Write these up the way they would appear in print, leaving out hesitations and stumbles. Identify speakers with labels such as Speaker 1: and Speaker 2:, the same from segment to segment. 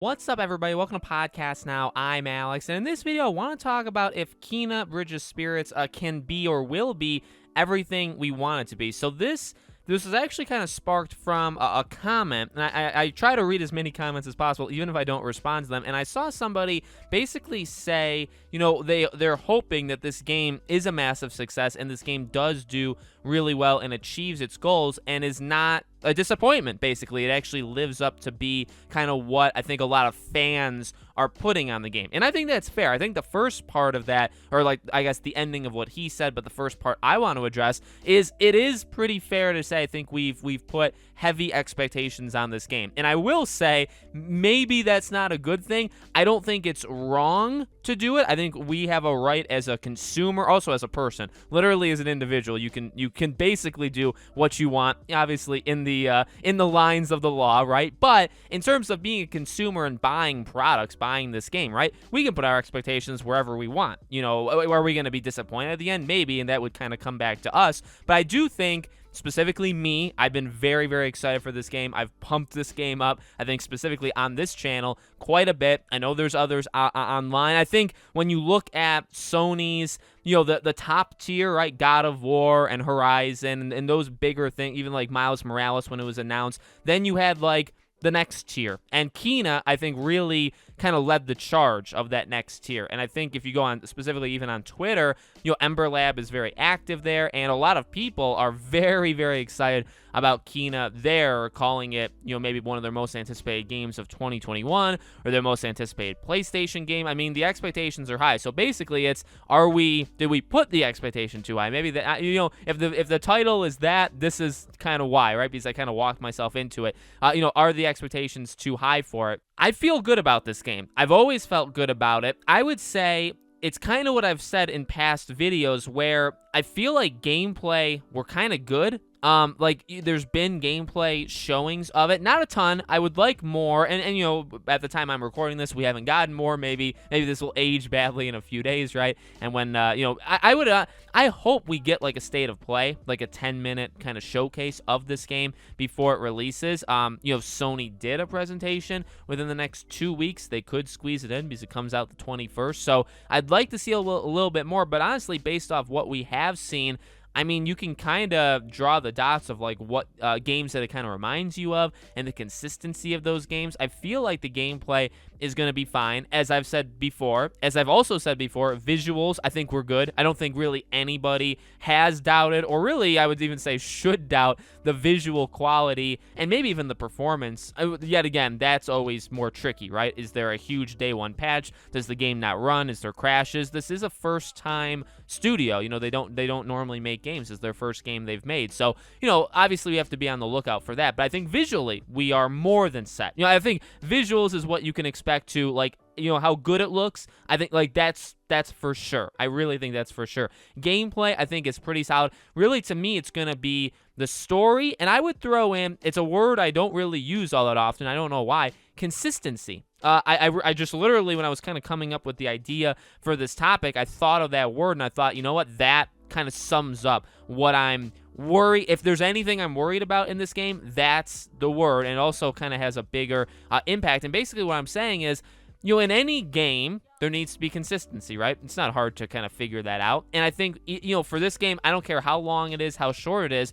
Speaker 1: What's up, everybody? Welcome to Podcast Now. I'm Alex, and in this video, I want to talk about if Kena Bridge of Spirits can be or will be everything we want it to be. So this was actually kind of sparked from a comment, and I try to read as many comments as possible, even if I don't respond to them. And I saw somebody basically say, you know, they're hoping that this game is a massive success, and this game does do really well and achieves its goals, and is not a disappointment. Basically, it actually lives up to be kind of what I think a lot of fans are putting on the game, and I think that's fair. I think the first part of that, or like I guess the ending of what he said, but the first part I want to address is it is pretty fair to say I think we've put heavy expectations on this game, and I will say maybe that's not a good thing. I don't think it's wrong to do it. I think we have a right as a consumer, also as a person, literally as an individual. You can basically do what you want, obviously in the lines of the law, right? But in terms of being a consumer and buying products, buying this game, right? We can put our expectations wherever we want. You know, are we going to be disappointed at the end? Maybe, and that would kind of come back to us. But I do think, specifically me, I've been very, very excited for this game. I've pumped this game up, I think specifically on this channel, quite a bit. I know there's others online. I think when you look at Sony's, you know, the top tier, right, God of War and Horizon and those bigger things, even like Miles Morales when it was announced, then you had like the next tier. And Kena, I think, really kind of led the charge of that next tier. And I think if you go on, specifically even on Twitter, you know, Ember Lab is very active there, and a lot of people are very, very excited about Kena there, calling it, you know, maybe one of their most anticipated games of 2021 or their most anticipated PlayStation game. I mean, the expectations are high. So basically it's, did we put the expectation too high? Maybe that, you know, if the title is that, this is kind of why, right? Because I kind of walked myself into it. You know, are the expectations too high for it? I feel good about this game. I've always felt good about it. I would say it's kind of what I've said in past videos where I feel like gameplay were kind of good. Like there's been gameplay showings of it, not a ton. I would like more, and you know, at the time I'm recording this, we haven't gotten more. Maybe this will age badly in a few days, right? And when you know, I hope we get like a state of play, like a 10-minute kind of showcase of this game before it releases. You know, if Sony did a presentation within the next 2 weeks, they could squeeze it in because it comes out the 21st. So I'd like to see a little bit more, but honestly, based off what we have seen, I mean, you can kind of draw the dots of like what games that it kind of reminds you of and the consistency of those games. I feel like the gameplay is going to be fine. As I've said before, visuals, I think we're good. I don't think really anybody has doubted, or really, I would even say should doubt, the visual quality and maybe even the performance. Yet again, that's always more tricky, right? Is there a huge day one patch? Does the game not run? Is there crashes? This is a first time studio. You know, they don't normally make games. It's their first game they've made. So, you know, obviously we have to be on the lookout for that. But I think visually we are more than set. You know, I think visuals is what you can expect to, like, you know, how good it looks. I think like that's for sure. I really think that's for sure. Gameplay, I think, is pretty solid. Really, to me, it's going to be the story, and I would throw in, it's a word I don't really use all that often. I don't know why. Consistency. I just literally, when I was kind of coming up with the idea for this topic, I thought of that word, and I thought, you know what, that kind of sums up what I'm worried. If there's anything I'm worried about in this game, that's the word, and it also kind of has a bigger impact. And basically what I'm saying is, you know, in any game, there needs to be consistency, right? It's not hard to kind of figure that out. And I think, you know, for this game, I don't care how long it is, how short it is,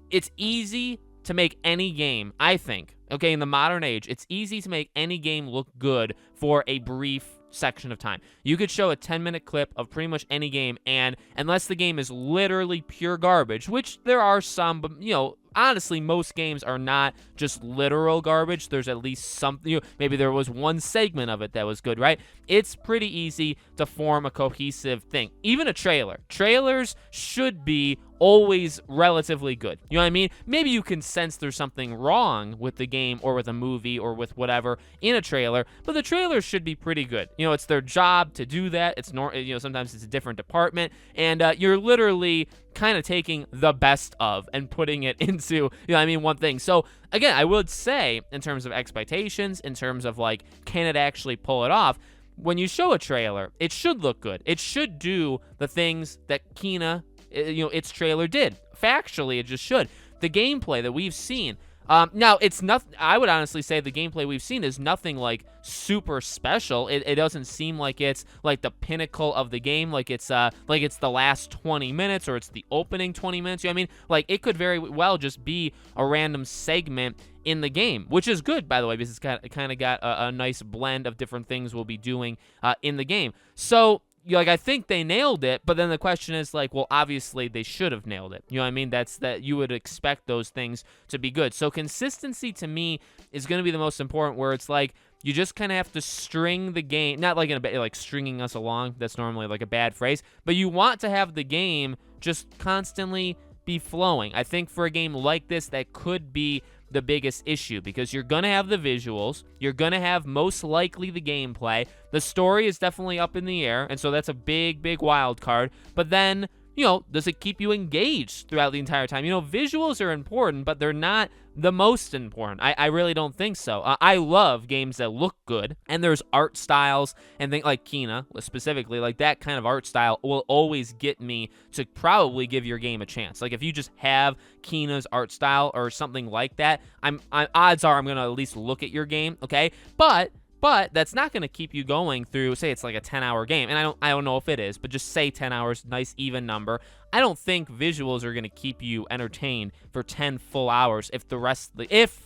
Speaker 1: it's easy to make any game, I think. Okay, in the modern age, it's easy to make any game look good for a brief section of time. You could show a 10-minute clip of pretty much any game, and unless the game is literally pure garbage, which there are some, but, you know, honestly, most games are not just literal garbage. There's at least something, you know, maybe there was one segment of it that was good, right? It's pretty easy to form a cohesive thing. Even a trailer. Trailers should be always relatively good. You know what I mean? Maybe you can sense there's something wrong with the game or with a movie or with whatever in a trailer, but the trailers should be pretty good. You know, it's their job to do that. It's you know, sometimes it's a different department, and you're literally kind of taking the best of and putting it into, you know what I mean, one thing. So again, I would say in terms of expectations, in terms of like, can it actually pull it off? When you show a trailer, it should look good. It should do the things that Kena, you know, its trailer did. Factually, it just should. The gameplay that we've seen, Now, it's nothing. I would honestly say the gameplay we've seen is nothing like super special. It doesn't seem like it's like the pinnacle of the game, like it's the last 20 minutes or it's the opening 20 minutes. You know what I mean? Like, it could very well just be a random segment in the game, which is good, by the way, because it kind of got a nice blend of different things we'll be doing in the game. So, like, I think they nailed it, but then the question is, like, well, obviously they should have nailed it. You know what I mean? That you would expect those things to be good. So consistency to me is going to be the most important, where it's like you just kind of have to string the game, not like in a like stringing us along. That's normally like a bad phrase, but you want to have the game just constantly be flowing. I think for a game like this, that could be the biggest issue, because you're going to have the visuals, you're going to have most likely the gameplay. The story is definitely up in the air, and so that's a big wild card. But then, you know, does it keep you engaged throughout the entire time? You know, visuals are important, but they're not the most important. I really don't think so. I love games that look good, and there's art styles and things like Kena, specifically, like that kind of art style will always get me to probably give your game a chance. Like, if you just have Kena's art style or something like that, odds are I'm gonna at least look at your game, okay? But that's not going to keep you going through, say it's like a 10-hour game, and I don't know if it is, but just say 10 hours, nice even number. I don't think visuals are going to keep you entertained for 10 full hours if the rest of the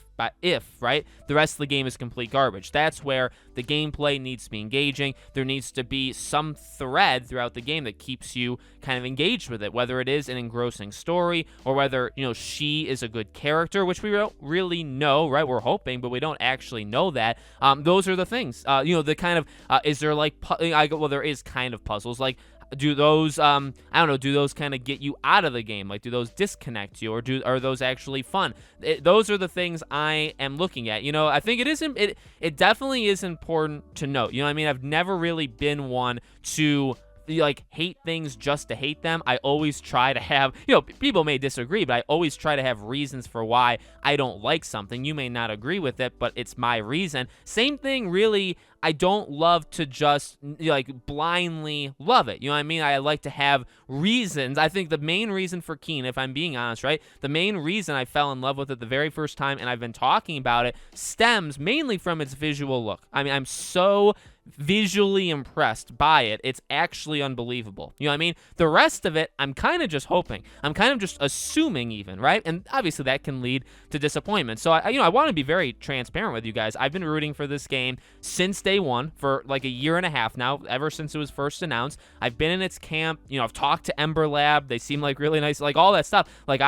Speaker 1: right, the rest of the game is complete garbage. That's where the gameplay needs to be engaging. There needs to be some thread throughout the game that keeps you kind of engaged with it, whether it is an engrossing story or whether, you know, she is a good character, which we don't really know, right? We're hoping, but we don't actually know that. Those are the things. You know, the kind of is there like well, there is kind of puzzles, like, do those I don't know, do those kind of get you out of the game? Like, do those disconnect you, or are those actually fun? Those are the things I am looking at. You know, I think it definitely is important to note. You know what I mean? I've never really been one to like hate things just to hate them. I always try to have, you know, people may disagree, but I always try to have reasons for why I don't like something. You may not agree with it, but it's my reason. Same thing, really. I don't love to just like blindly love it. You know what I mean? I like to have reasons. I think the main reason for Kena, if I'm being honest, right? The main reason I fell in love with it the very first time, and I've been talking about it, stems mainly from its visual look. I mean, I'm so visually impressed by it. It's actually unbelievable. You know what I mean? The rest of it, I'm kind of just hoping. I'm kind of just assuming even, right? And obviously that can lead to disappointment. So I want to be very transparent with you guys. I've been rooting for this game since day one, for like a year and a half now, ever since it was first announced. I've been in its camp. You know, I've talked to Ember Lab. They seem like really nice, like all that stuff. Like,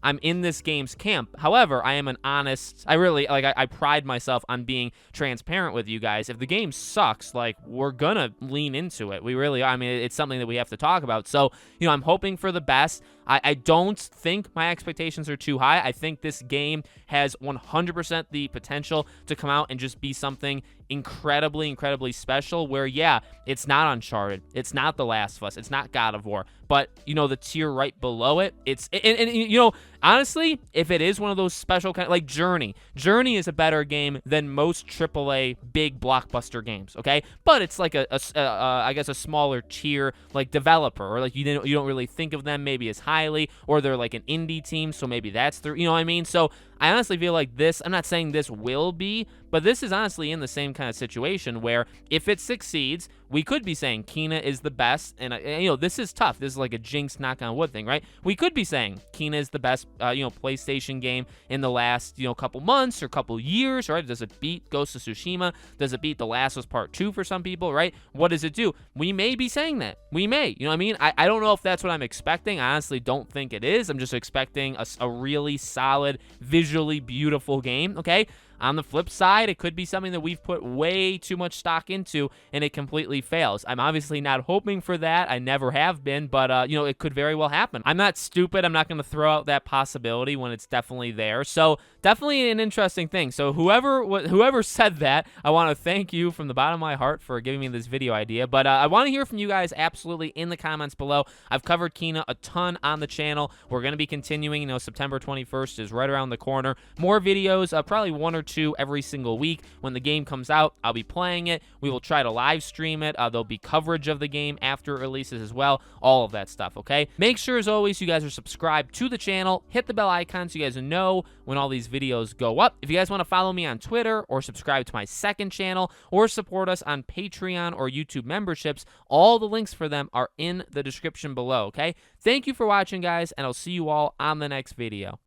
Speaker 1: I'm in this game's camp. However, I am an honest, I pride myself on being transparent with you guys. If the game sucks, like, we're gonna lean into it. We really are. I mean, it's something that we have to talk about. So, you know, I'm hoping for the best. I don't think my expectations are too high. I think this game has 100% the potential to come out and just be something incredibly special, where, yeah, it's not Uncharted, it's not The Last of Us, it's not God of War, but, you know, the tier right below it, and you know, honestly, if it is one of those special kind, like Journey is a better game than most AAA big blockbuster games, okay? But it's like I guess a smaller tier, like, developer, or like you don't really think of them maybe as highly, or they're like an indie team, so maybe that's the, you know what I mean? So I honestly feel like this, I'm not saying this will be, but this is honestly in the same kind of situation where if it succeeds, we could be saying Kena is the best, and you know, this is tough. This is like a jinx knock on wood thing, right? We could be saying Kena is the best, you know, PlayStation game in the last, you know, couple months or couple years, right? Does it beat Ghost of Tsushima? Does it beat The Last of Us Part 2 for some people, right? What does it do? We may be saying that. We may, you know what I mean? I don't know if that's what I'm expecting. I honestly don't think it is. I'm just expecting a really solid, visually beautiful game, okay? On the flip side, it could be something that we've put way too much stock into and it completely fails. I'm obviously not hoping for that. I never have been, but, you know, it could very well happen. I'm not stupid. I'm not going to throw out that possibility when it's definitely there. So definitely an interesting thing. So whoever said that, I want to thank you from the bottom of my heart for giving me this video idea. But I want to hear from you guys absolutely in the comments below. I've covered Kena a ton on the channel. We're going to be continuing. You know, September 21st is right around the corner. More videos, probably one or 2 every single week. When the game comes out, I'll be playing it. We will try to live stream it. There'll be coverage of the game after it releases as well. All of that stuff, okay? Make sure, as always, you guys are subscribed to the channel. Hit the bell icon so you guys know when all these videos go up. If you guys want to follow me on Twitter or subscribe to my second channel or support us on Patreon or YouTube memberships, all the links for them are in the description below, okay? Thank you for watching, guys, and I'll see you all on the next video.